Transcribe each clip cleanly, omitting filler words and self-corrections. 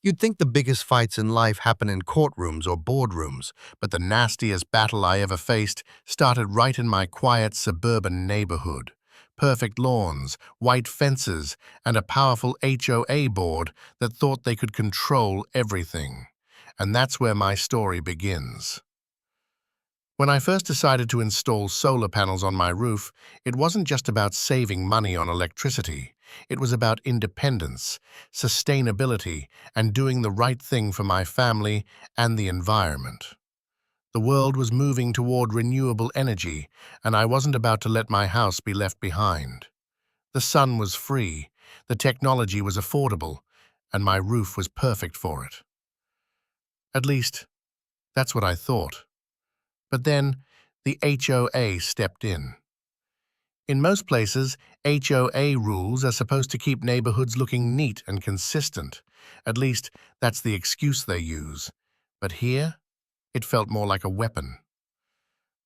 You'd think the biggest fights in life happen in courtrooms or boardrooms, but the nastiest battle I ever faced started right in my quiet suburban neighborhood. Perfect lawns, white fences, and a powerful HOA board that thought they could control everything. And that's where my story begins. When I first decided to install solar panels on my roof, it wasn't just about saving money on electricity. It was about independence, sustainability, and doing the right thing for my family and the environment. The world was moving toward renewable energy, and I wasn't about to let my house be left behind. The sun was free, the technology was affordable, and my roof was perfect for it. At least, that's what I thought. But then, the HOA stepped in. In most places, HOA rules are supposed to keep neighborhoods looking neat and consistent. At least, that's the excuse they use. But here, it felt more like a weapon.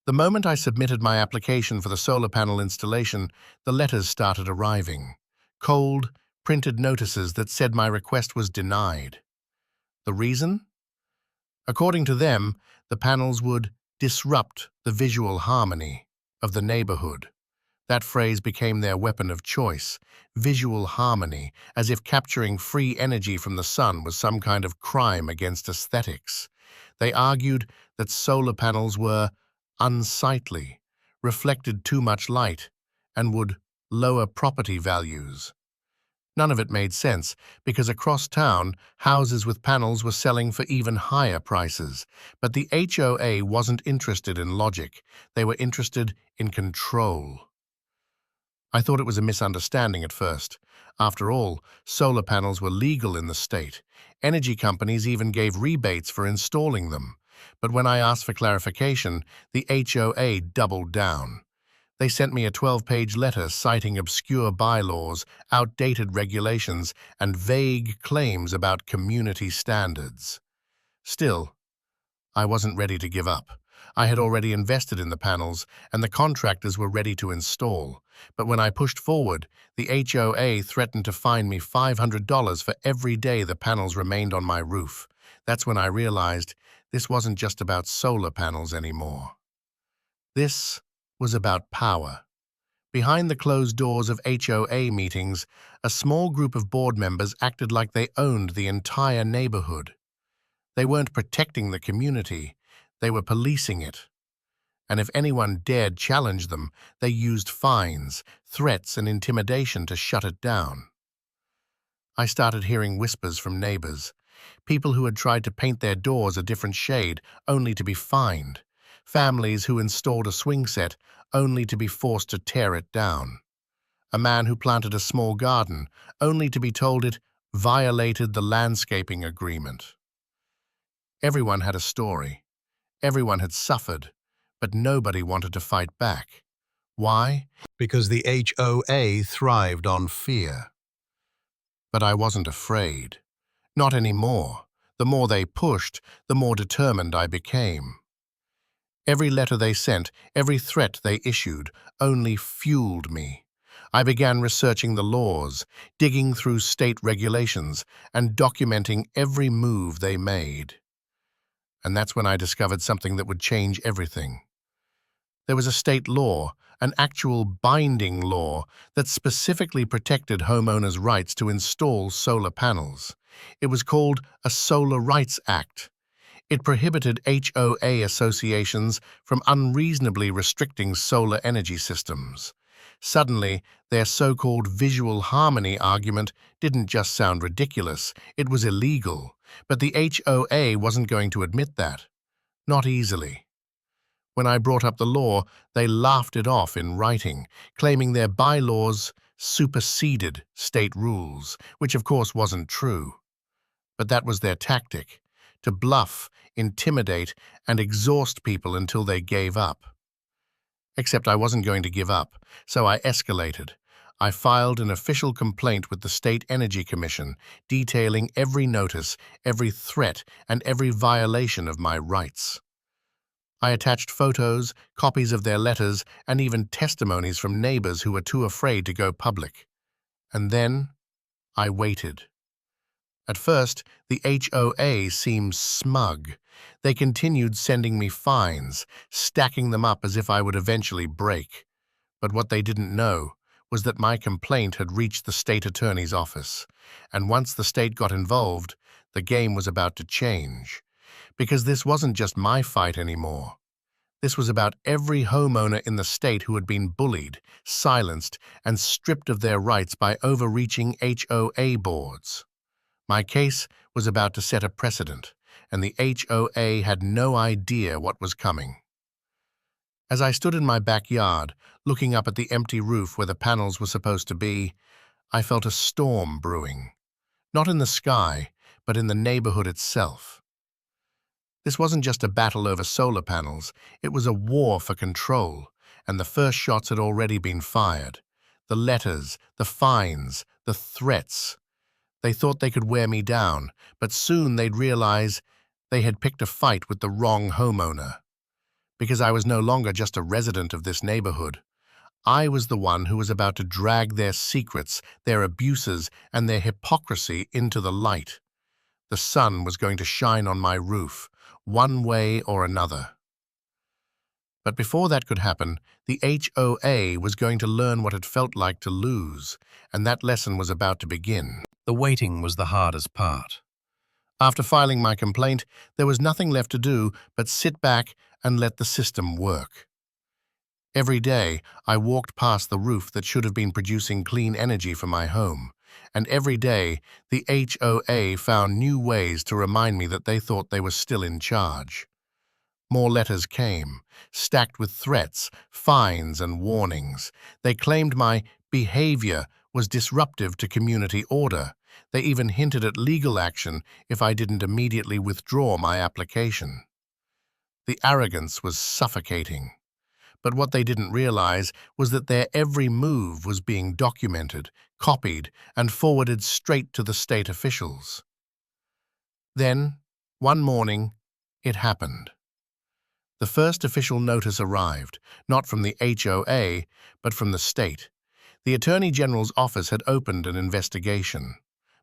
The moment I submitted my application for the solar panel installation, the letters started arriving. Cold, printed notices that said my request was denied. The reason? According to them, the panels would disrupt the visual harmony of the neighborhood. That phrase became their weapon of choice, visual harmony, as if capturing free energy from the sun was some kind of crime against aesthetics. They argued that solar panels were unsightly, reflected too much light, and would lower property values. None of it made sense, because across town, houses with panels were selling for even higher prices. But the HOA wasn't interested in logic. They were interested in control. I thought it was a misunderstanding at first. After all, solar panels were legal in the state. Energy companies even gave rebates for installing them. But when I asked for clarification, the HOA doubled down. They sent me a 12-page letter citing obscure bylaws, outdated regulations, and vague claims about community standards. Still, I wasn't ready to give up. I had already invested in the panels, and the contractors were ready to install. But when I pushed forward, the HOA threatened to fine me $500 for every day the panels remained on my roof. That's when I realized this wasn't just about solar panels anymore. This was about power. Behind the closed doors of HOA meetings, a small group of board members acted like they owned the entire neighborhood. They weren't protecting the community, they were policing it. And if anyone dared challenge them, they used fines, threats, and intimidation to shut it down. I started hearing whispers from neighbors, people who had tried to paint their doors a different shade only to be fined. Families who installed a swing set only to be forced to tear it down. A man who planted a small garden only to be told it violated the landscaping agreement. Everyone had a story. Everyone had suffered, but nobody wanted to fight back. Why? Because the HOA thrived on fear. But I wasn't afraid. Not anymore. The more they pushed, the more determined I became. Every letter they sent, every threat they issued, only fueled me. I began researching the laws, digging through state regulations, and documenting every move they made. And that's when I discovered something that would change everything. There was a state law, an actual binding law, that specifically protected homeowners' rights to install solar panels. It was called a Solar Rights Act. It prohibited HOA associations from unreasonably restricting solar energy systems. Suddenly, their so-called visual harmony argument didn't just sound ridiculous, it was illegal. But the HOA wasn't going to admit that. Not easily. When I brought up the law, they laughed it off in writing, claiming their bylaws superseded state rules, which of course wasn't true. But that was their tactic, to bluff, intimidate, and exhaust people until they gave up. Except I wasn't going to give up, so I escalated. I filed an official complaint with the State Energy Commission, detailing every notice, every threat, and every violation of my rights. I attached photos, copies of their letters, and even testimonies from neighbors who were too afraid to go public. And then I waited. At first, the HOA seemed smug. They continued sending me fines, stacking them up as if I would eventually break. But what they didn't know was that my complaint had reached the state attorney's office, and once the state got involved, the game was about to change. Because this wasn't just my fight anymore. This was about every homeowner in the state who had been bullied, silenced, and stripped of their rights by overreaching HOA boards. My case was about to set a precedent, and the HOA had no idea what was coming. As I stood in my backyard, looking up at the empty roof where the panels were supposed to be, I felt a storm brewing. Not in the sky, but in the neighborhood itself. This wasn't just a battle over solar panels, it was a war for control, and the first shots had already been fired. The letters, the fines, the threats. They thought they could wear me down, but soon they'd realize they had picked a fight with the wrong homeowner. Because I was no longer just a resident of this neighborhood. I was the one who was about to drag their secrets, their abuses, and their hypocrisy into the light. The sun was going to shine on my roof, one way or another. But before that could happen, the HOA was going to learn what it felt like to lose, and that lesson was about to begin. The waiting was the hardest part. After filing my complaint, there was nothing left to do but sit back and let the system work. Every day, I walked past the roof that should have been producing clean energy for my home, and every day, the HOA found new ways to remind me that they thought they were still in charge. More letters came, stacked with threats, fines, and warnings. They claimed my behavior was disruptive to community order. They even hinted at legal action if I didn't immediately withdraw my application. The arrogance was suffocating. But what they didn't realize was that their every move was being documented, copied, and forwarded straight to the state officials. Then, one morning, it happened. The first official notice arrived, not from the HOA, but from the state. The Attorney General's office had opened an investigation.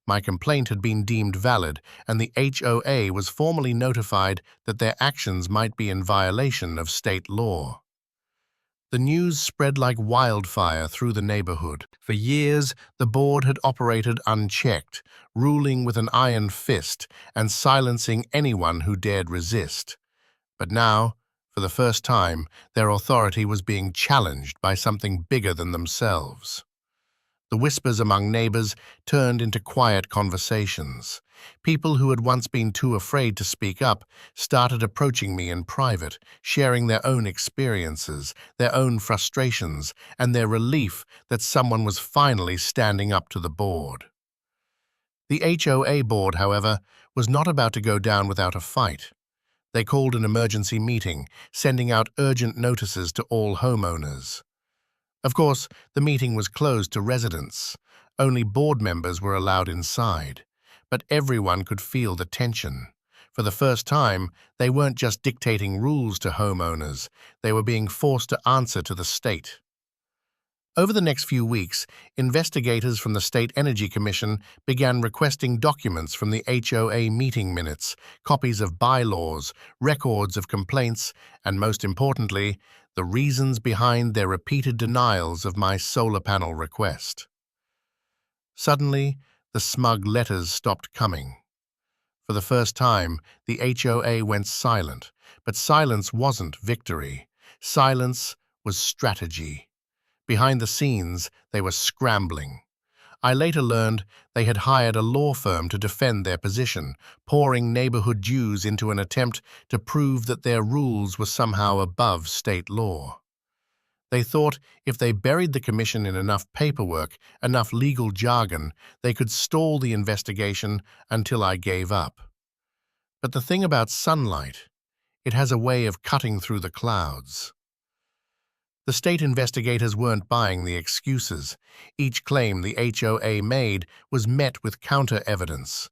My complaint had been deemed valid, and the HOA was formally notified that their actions might be in violation of state law. The news spread like wildfire through the neighborhood. For years, the board had operated unchecked, ruling with an iron fist and silencing anyone who dared resist. But now, for the first time, their authority was being challenged by something bigger than themselves. The whispers among neighbors turned into quiet conversations. People who had once been too afraid to speak up started approaching me in private, sharing their own experiences, their own frustrations, and their relief that someone was finally standing up to the board. The HOA board, however, was not about to go down without a fight. They called an emergency meeting, sending out urgent notices to all homeowners. Of course, the meeting was closed to residents. Only board members were allowed inside. But everyone could feel the tension. For the first time, they weren't just dictating rules to homeowners. They were being forced to answer to the state. Over the next few weeks, investigators from the State Energy Commission began requesting documents from the HOA meeting minutes, copies of bylaws, records of complaints, and most importantly, the reasons behind their repeated denials of my solar panel request. Suddenly, the smug letters stopped coming. For the first time, the HOA went silent, but silence wasn't victory. Silence was strategy. Behind the scenes, they were scrambling. I later learned they had hired a law firm to defend their position, pouring neighborhood dues into an attempt to prove that their rules were somehow above state law. They thought if they buried the commission in enough paperwork, enough legal jargon, they could stall the investigation until I gave up. But the thing about sunlight, it has a way of cutting through the clouds. The state investigators weren't buying the excuses. Each claim the HOA made was met with counter-evidence.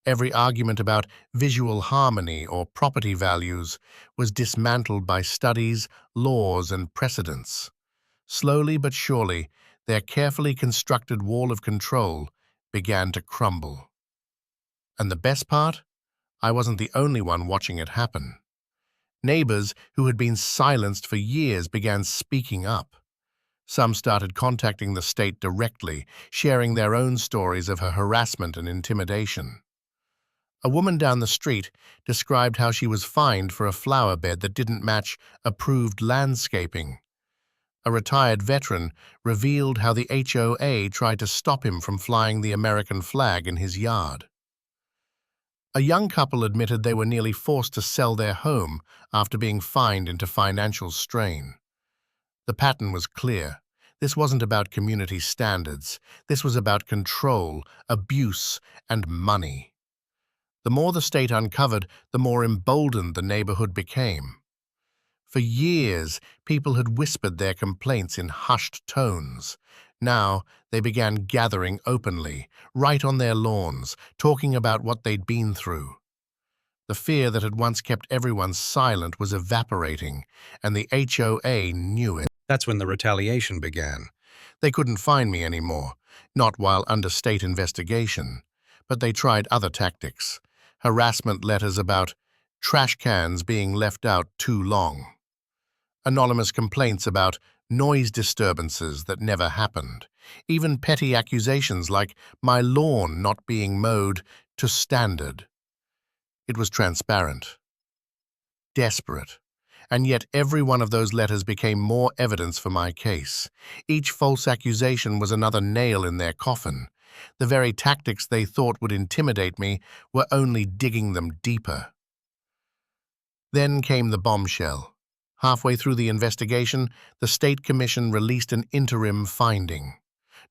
Every argument about visual harmony or property values was dismantled by studies, laws, and precedents. Slowly but surely, their carefully constructed wall of control began to crumble. And the best part? I wasn't the only one watching it happen. Neighbors who had been silenced for years began speaking up. Some started contacting the state directly, sharing their own stories of her harassment and intimidation. A woman down the street described how she was fined for a flower bed that didn't match approved landscaping. A retired veteran revealed how the HOA tried to stop him from flying the American flag in his yard. A young couple admitted they were nearly forced to sell their home after being fined into financial strain. The pattern was clear. This wasn't about community standards. This was about control, abuse, and money. The more the state uncovered, the more emboldened the neighborhood became. For years, people had whispered their complaints in hushed tones. Now, they began gathering openly, right on their lawns, talking about what they'd been through. The fear that had once kept everyone silent was evaporating, and the HOA knew it. That's when the retaliation began. They couldn't find me anymore, not while under state investigation. But they tried other tactics. Harassment letters about trash cans being left out too long. Anonymous complaints about noise disturbances that never happened. Even petty accusations like my lawn not being mowed to standard. It was transparent, desperate, and yet every one of those letters became more evidence for my case. Each false accusation was another nail in their coffin. The very tactics they thought would intimidate me were only digging them deeper. Then came the bombshell. Halfway through the investigation, the State Commission released an interim finding.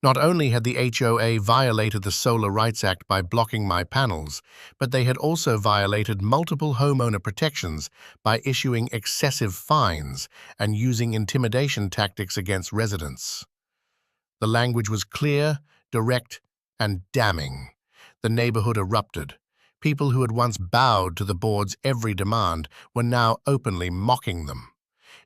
Not only had the HOA violated the Solar Rights Act by blocking my panels, but they had also violated multiple homeowner protections by issuing excessive fines and using intimidation tactics against residents. The language was clear, direct, and damning. The neighborhood erupted. People who had once bowed to the board's every demand were now openly mocking them.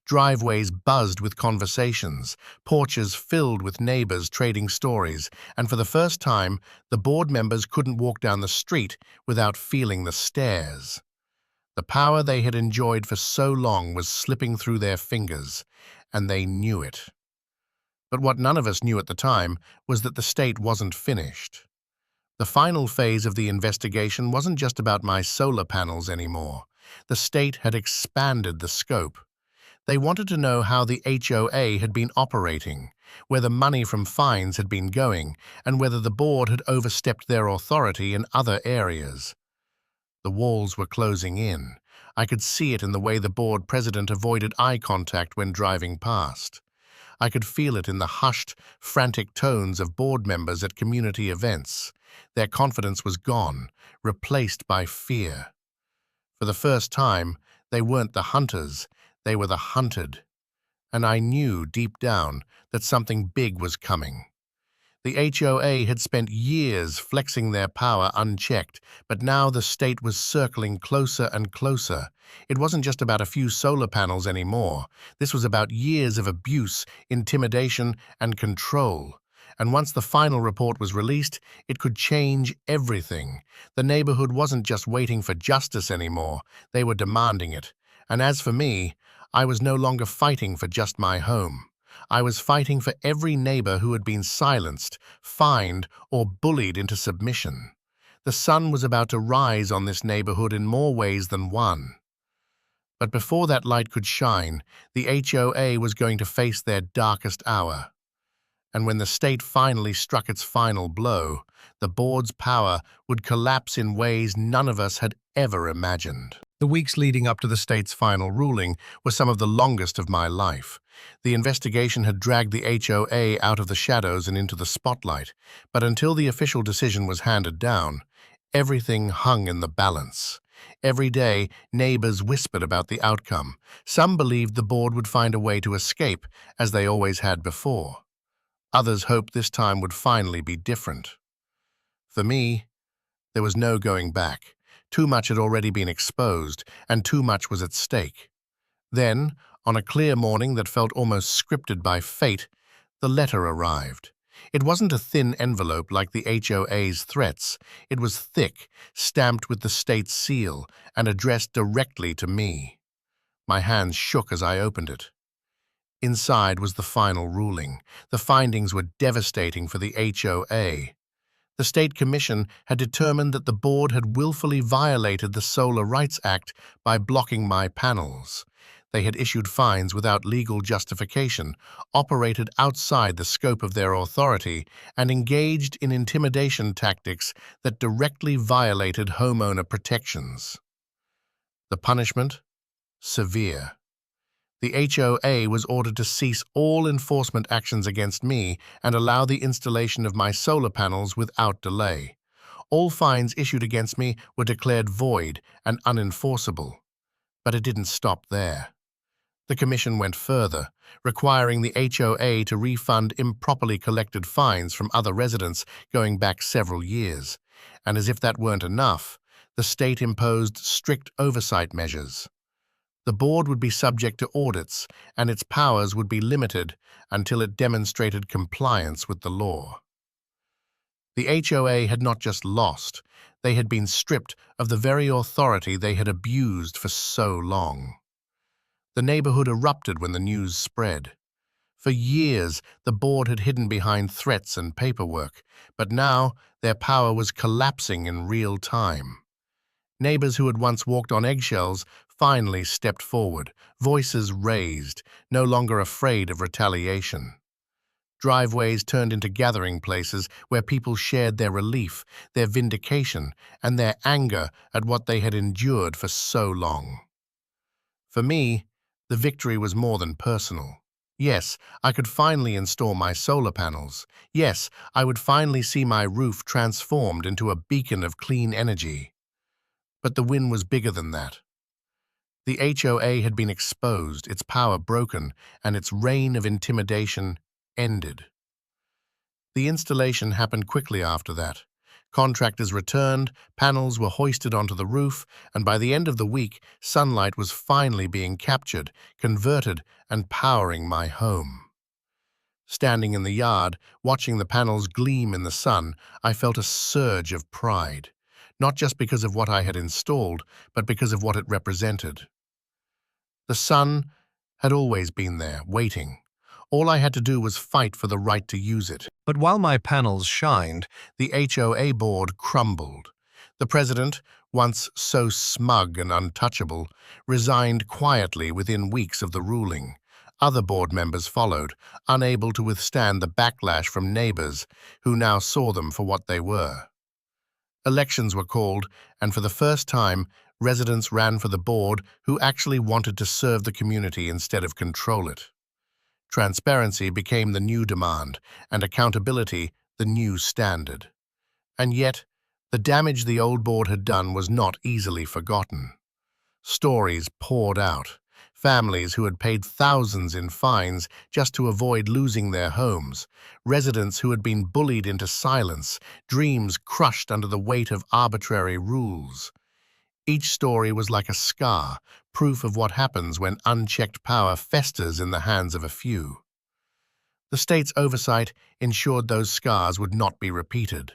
Driveways buzzed with conversations, porches filled with neighbors trading stories, and for the first time, the board members couldn't walk down the street without feeling the stares. The power they had enjoyed for so long was slipping through their fingers, and they knew it. But what none of us knew at the time was that the state wasn't finished. The final phase of the investigation wasn't just about my solar panels anymore. The state had expanded the scope. They wanted to know how the HOA had been operating, where the money from fines had been going, and whether the board had overstepped their authority in other areas. The walls were closing in. I could see it in the way the board president avoided eye contact when driving past. I could feel it in the hushed, frantic tones of board members at community events. Their confidence was gone, replaced by fear. For the first time, they weren't the hunters, they were the hunted. And I knew deep down that something big was coming. The HOA had spent years flexing their power unchecked, but now the state was circling closer and closer. It wasn't just about a few solar panels anymore. This was about years of abuse, intimidation, and control. And once the final report was released, it could change everything. The neighborhood wasn't just waiting for justice anymore, they were demanding it. And as for me, I was no longer fighting for just my home. I was fighting for every neighbor who had been silenced, fined, or bullied into submission. The sun was about to rise on this neighborhood in more ways than one. But before that light could shine, the HOA was going to face their darkest hour. And when the state finally struck its final blow, the board's power would collapse in ways none of us had ever imagined. The weeks leading up to the state's final ruling were some of the longest of my life. The investigation had dragged the HOA out of the shadows and into the spotlight, but until the official decision was handed down, everything hung in the balance. Every day, neighbors whispered about the outcome. Some believed the board would find a way to escape, as they always had before. Others hoped this time would finally be different. For me, there was no going back. Too much had already been exposed, and too much was at stake. Then, on a clear morning that felt almost scripted by fate, the letter arrived. It wasn't a thin envelope like the HOA's threats. It was thick, stamped with the state's seal, and addressed directly to me. My hands shook as I opened it. Inside was the final ruling. The findings were devastating for the HOA. The State Commission had determined that the board had willfully violated the Solar Rights Act by blocking my panels. They had issued fines without legal justification, operated outside the scope of their authority, and engaged in intimidation tactics that directly violated homeowner protections. The punishment? Severe. The HOA was ordered to cease all enforcement actions against me and allow the installation of my solar panels without delay. All fines issued against me were declared void and unenforceable. But it didn't stop there. The Commission went further, requiring the HOA to refund improperly collected fines from other residents going back several years. And as if that weren't enough, the state imposed strict oversight measures. The board would be subject to audits, and its powers would be limited until it demonstrated compliance with the law. The HOA had not just lost, they had been stripped of the very authority they had abused for so long. The neighborhood erupted when the news spread. For years, the board had hidden behind threats and paperwork, but now their power was collapsing in real time. Neighbors who had once walked on eggshells finally stepped forward, voices raised, no longer afraid of retaliation. Driveways turned into gathering places where people shared their relief, their vindication, and their anger at what they had endured for so long. For me, the victory was more than personal. Yes, I could finally install my solar panels. Yes, I would finally see my roof transformed into a beacon of clean energy. But the win was bigger than that. The HOA had been exposed, its power broken, and its reign of intimidation ended. The installation happened quickly after that. Contractors returned, panels were hoisted onto the roof, and by the end of the week, sunlight was finally being captured, converted, and powering my home. Standing in the yard, watching the panels gleam in the sun, I felt a surge of pride. Not just because of what I had installed, but because of what it represented. The sun had always been there, waiting. All I had to do was fight for the right to use it. But while my panels shined, the HOA board crumbled. The president, once so smug and untouchable, resigned quietly within weeks of the ruling. Other board members followed, unable to withstand the backlash from neighbors who now saw them for what they were. Elections were called, and for the first time, residents ran for the board who actually wanted to serve the community instead of control it. Transparency became the new demand, and accountability the new standard. And yet, the damage the old board had done was not easily forgotten. Stories poured out. Families who had paid thousands in fines just to avoid losing their homes, residents who had been bullied into silence, dreams crushed under the weight of arbitrary rules. Each story was like a scar, proof of what happens when unchecked power festers in the hands of a few. The state's oversight ensured those scars would not be repeated.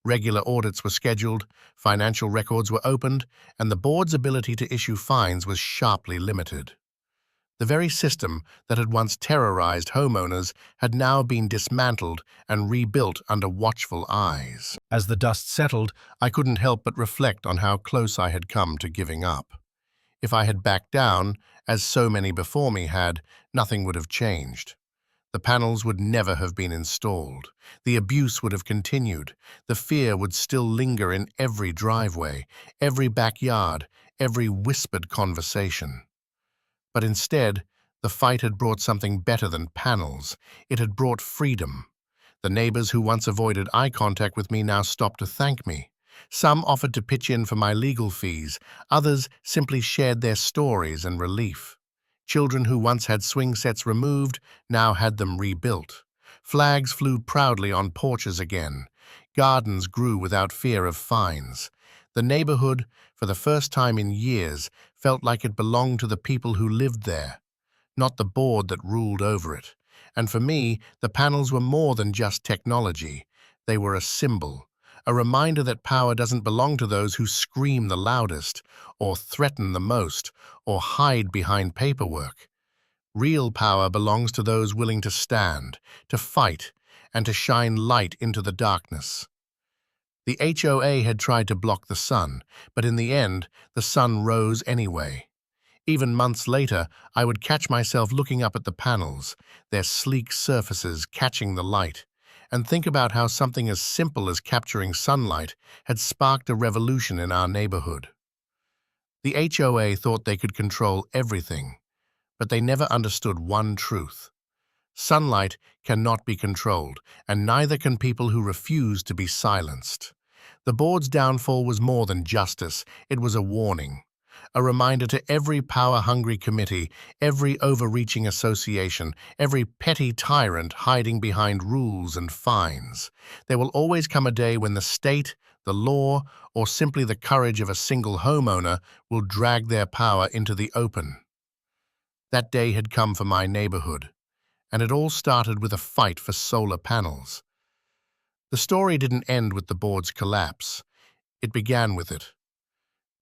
Regular audits were scheduled, financial records were opened, and the board's ability to issue fines was sharply limited. The very system that had once terrorized homeowners had now been dismantled and rebuilt under watchful eyes. As the dust settled, I couldn't help but reflect on how close I had come to giving up. If I had backed down, as so many before me had, nothing would have changed. The panels would never have been installed. The abuse would have continued. The fear would still linger in every driveway, every backyard, every whispered conversation. But instead, the fight had brought something better than panels. It had brought freedom. The neighbors who once avoided eye contact with me now stopped to thank me. Some offered to pitch in for my legal fees. Others simply shared their stories and relief. Children who once had swing sets removed now had them rebuilt. Flags flew proudly on porches again. Gardens grew without fear of fines. The neighborhood, for the first time in years, felt like it belonged to the people who lived there, not the board that ruled over it. And for me, the panels were more than just technology. They were a symbol, a reminder that power doesn't belong to those who scream the loudest, or threaten the most, or hide behind paperwork. Real power belongs to those willing to stand, to fight, and to shine light into the darkness. The HOA had tried to block the sun, but in the end, the sun rose anyway. Even months later, I would catch myself looking up at the panels, their sleek surfaces catching the light, and think about how something as simple as capturing sunlight had sparked a revolution in our neighborhood. The HOA thought they could control everything, but they never understood one truth. Sunlight cannot be controlled, and neither can people who refuse to be silenced. The board's downfall was more than justice, it was a warning. A reminder to every power-hungry committee, every overreaching association, every petty tyrant hiding behind rules and fines. There will always come a day when the state, the law, or simply the courage of a single homeowner will drag their power into the open. That day had come for my neighborhood, and it all started with a fight for solar panels. The story didn't end with the board's collapse. It began with it.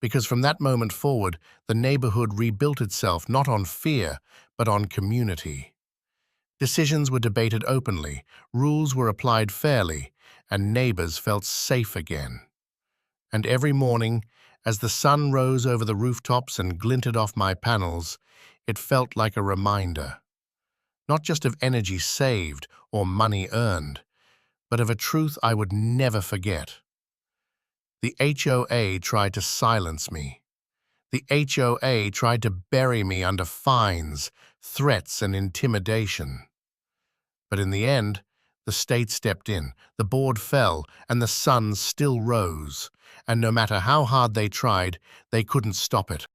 Because from that moment forward, the neighborhood rebuilt itself not on fear, but on community. Decisions were debated openly, rules were applied fairly, and neighbors felt safe again. And every morning, as the sun rose over the rooftops and glinted off my panels, it felt like a reminder, not just of energy saved or money earned, but of a truth I would never forget. The HOA tried to silence me. The HOA tried to bury me under fines, threats, and intimidation. But in the end, the state stepped in, the board fell, and the sun still rose. And no matter how hard they tried, they couldn't stop it.